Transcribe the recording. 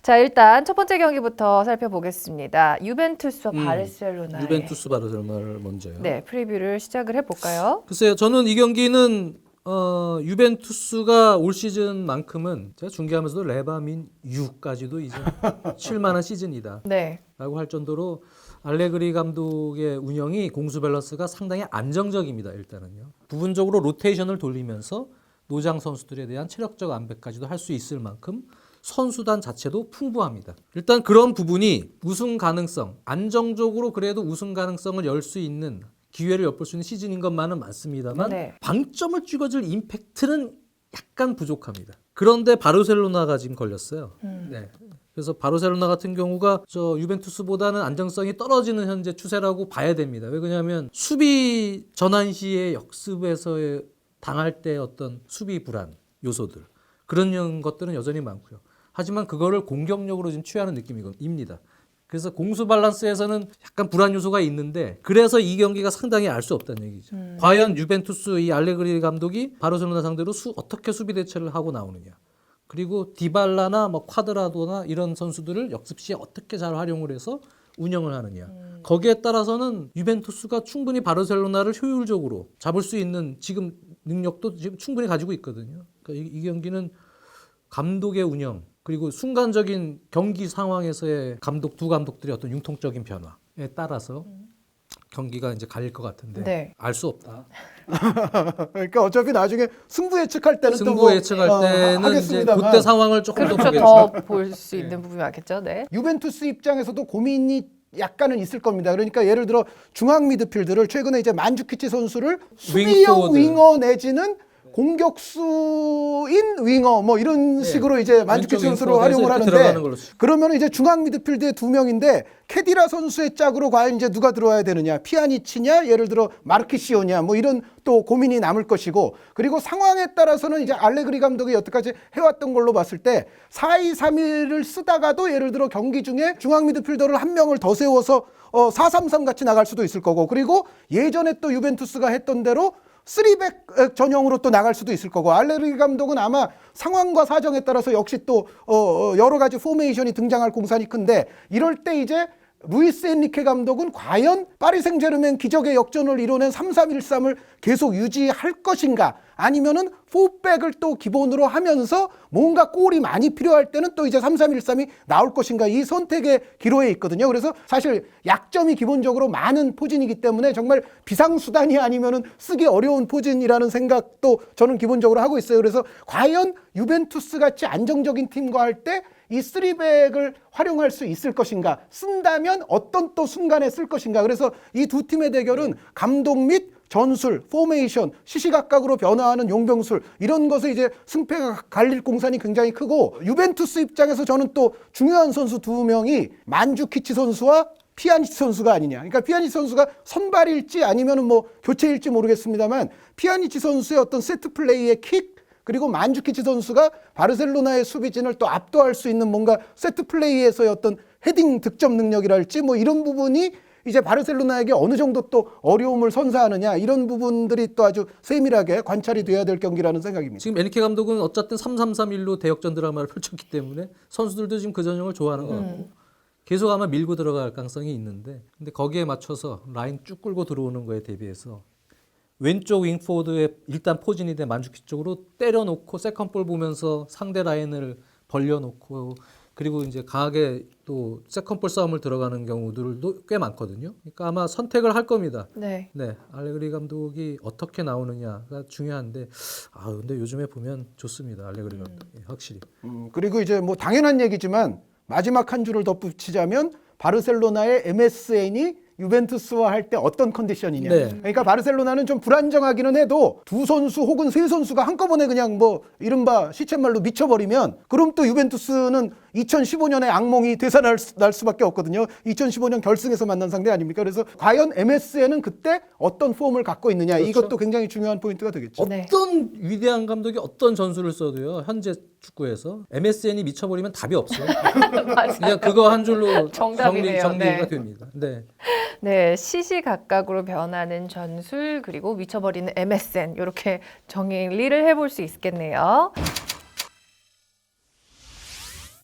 자, 일단 첫 번째 경기부터 살펴보겠습니다. 유벤투스와 바르셀로나. 유벤투스 바르셀로나를 먼저요. 네, 프리뷰를 시작을 해볼까요? 글쎄요, 저는 이 경기는 유벤투스가 올 시즌만큼은 제가 중계하면서도 레바민 유까지도 이제 칠만한 시즌이다 네. 라고 할 정도로 알레그리 감독의 운영이 공수 밸런스가 상당히 안정적입니다. 일단은요. 부분적으로 로테이션을 돌리면서 노장 선수들에 대한 체력적 안배까지도 할 수 있을 만큼 선수단 자체도 풍부합니다. 일단 그런 부분이 우승 가능성, 안정적으로 그래도 우승 가능성을 열 수 있는 기회를 엿볼 수 있는 시즌인 것만은 맞습니다만 네. 방점을 찍어줄 임팩트는 약간 부족합니다. 그런데 바르셀로나가 지금 걸렸어요. 네. 그래서 바르셀로나 같은 경우가 저 유벤투스보다는 안정성이 떨어지는 현재 추세라고 봐야 됩니다. 왜 그러냐면 수비 전환 시에 역습에서 당할 때 어떤 수비 불안 요소들 그런 것들은 여전히 많고요. 하지만 그거를 공격력으로 지금 취하는 느낌입니다. 그래서 공수 밸런스에서는 약간 불안 요소가 있는데 그래서 이 경기가 상당히 알 수 없다는 얘기죠. 과연 유벤투스 이 알레그리 감독이 바르셀로나 상대로 어떻게 수비 대처를 하고 나오느냐. 그리고 디발라나 뭐 콰드라도나 이런 선수들을 역습 시에 어떻게 잘 활용을 해서 운영을 하느냐. 거기에 따라서는 유벤투스가 충분히 바르셀로나를 효율적으로 잡을 수 있는 지금 능력도 지금 충분히 가지고 있거든요. 그러니까 이 경기는 감독의 운영 그리고 순간적인 경기 상황에서의 두 감독들의 어떤 융통적인 변화에 따라서 경기가 이제 갈릴 것 같은데 네. 알 수 없다. 그러니까 어차피 나중에 승부 예측할 때는 승부 예측할 때는 이제 하겠습니다만 그때 상황을 조금 더 그렇죠. 보겠죠. 더 볼 수 있는 부분이 많겠죠. 네. 유벤투스 입장에서도 고민이 약간은 있을 겁니다. 그러니까 예를 들어 중앙 미드필드를 최근에 이제 만주키치 선수를 수비형 윙포워드. 윙어 내지는 공격수인 윙어 뭐 이런 식으로 이제 만주키치 왼쪽 선수로 윙포워드에서 활용을 이렇게 하는데 들어가는 걸로 치죠. 그러면 이제 중앙 미드필드에 두 명인데 케디라 선수의 짝으로 과연 이제 누가 들어와야 되느냐, 피아니치냐, 예를 들어 마르키시오냐, 뭐 이런 또 고민이 남을 것이고, 그리고 상황에 따라서는 이제 알레그리 감독이 여태까지 해왔던 걸로 봤을 때 4-2-3-1을 쓰다가도 예를 들어 경기 중에 중앙 미드필더를 한 명을 더 세워서 4-3-3 같이 나갈 수도 있을 거고, 그리고 예전에 또 유벤투스가 했던 대로 3백 전형으로 또 나갈 수도 있을 거고, 알레그리 감독은 아마 상황과 사정에 따라서 역시 또 여러 가지 포메이션이 등장할 공산이 큰데, 이럴 때 이제 루이스 엔리케 감독은 과연 파리 생제르맹 기적의 역전을 이뤄낸 3-3-1-3을 계속 유지할 것인가, 아니면은 4백을 또 기본으로 하면서 뭔가 골이 많이 필요할 때는 또 이제 3-3-1-3이 나올 것인가, 이 선택의 기로에 있거든요. 그래서 사실 약점이 기본적으로 많은 포진이기 때문에 정말 비상수단이 아니면은 쓰기 어려운 포진이라는 생각도 저는 기본적으로 하고 있어요. 그래서 과연 유벤투스 같이 안정적인 팀과 할 때 이 3백을 활용할 수 있을 것인가, 쓴다면 어떤 또 순간에 쓸 것인가. 그래서 이 두 팀의 대결은 감독 및 전술, 포메이션, 시시각각으로 변화하는 용병술, 이런 것에 이제 승패가 갈릴 공산이 굉장히 크고, 유벤투스 입장에서 저는 또 중요한 선수 두 명이 만주키치 선수와 피아니치 선수가 아니냐. 그러니까 피아니치 선수가 선발일지 아니면은 뭐 교체일지 모르겠습니다만, 피아니치 선수의 어떤 세트 플레이의 킥, 그리고 만주키치 선수가 바르셀로나의 수비진을 또 압도할 수 있는 뭔가 세트 플레이에서의 어떤 헤딩 득점 능력이랄지 뭐 이런 부분이 이제 바르셀로나에게 어느 정도 또 어려움을 선사하느냐, 이런 부분들이 또 아주 세밀하게 관찰이 돼야 될 경기라는 생각입니다. 지금 엔리케 감독은 어쨌든 3-3-3-1로 대역전 드라마를 펼쳤기 때문에 선수들도 지금 그 전형을 좋아하는 것 같고 계속 아마 밀고 들어갈 가능성이 있는데, 근데 거기에 맞춰서 라인 쭉 끌고 들어오는 거에 대비해서 왼쪽 윙포워드에 일단 포진이 된 만주키 쪽으로 때려놓고 세컨볼 보면서 상대 라인을 벌려놓고, 그리고 이제 강하게 또 세컨볼 싸움을 들어가는 경우들도 꽤 많거든요. 그러니까 아마 선택을 할 겁니다. 네. 네, 알레그리 감독이 어떻게 나오느냐가 중요한데, 근데 요즘에 보면 좋습니다. 알레그리 감독이 확실히. 그리고 이제 뭐 당연한 얘기지만 마지막 한 줄을 덧붙이자면 바르셀로나의 MSN이 유벤투스와 할 때 어떤 컨디션이냐. 네. 그러니까 바르셀로나는 좀 불안정하기는 해도 두 선수 혹은 세 선수가 한꺼번에 그냥 뭐 이른바 시쳇말로 미쳐버리면, 그럼 또 유벤투스는 2015년의 악몽이 되살아날 수밖에 없거든요. 2015년 결승에서 만난 상대 아닙니까? 그래서 과연 MSN은 그때 어떤 폼을 갖고 있느냐, 그렇죠. 이것도 굉장히 중요한 포인트가 되겠죠. 네. 어떤 위대한 감독이 어떤 전술을 써도요, 현재 축구에서 MSN이 미쳐버리면 답이 없어요. 그냥 그거 한 줄로 정답이네요. 정리가 네. 됩니다. 네. 네, 시시각각으로 변하는 전술, 그리고 미쳐버리는 MSN, 이렇게 정리를 해볼 수 있겠네요.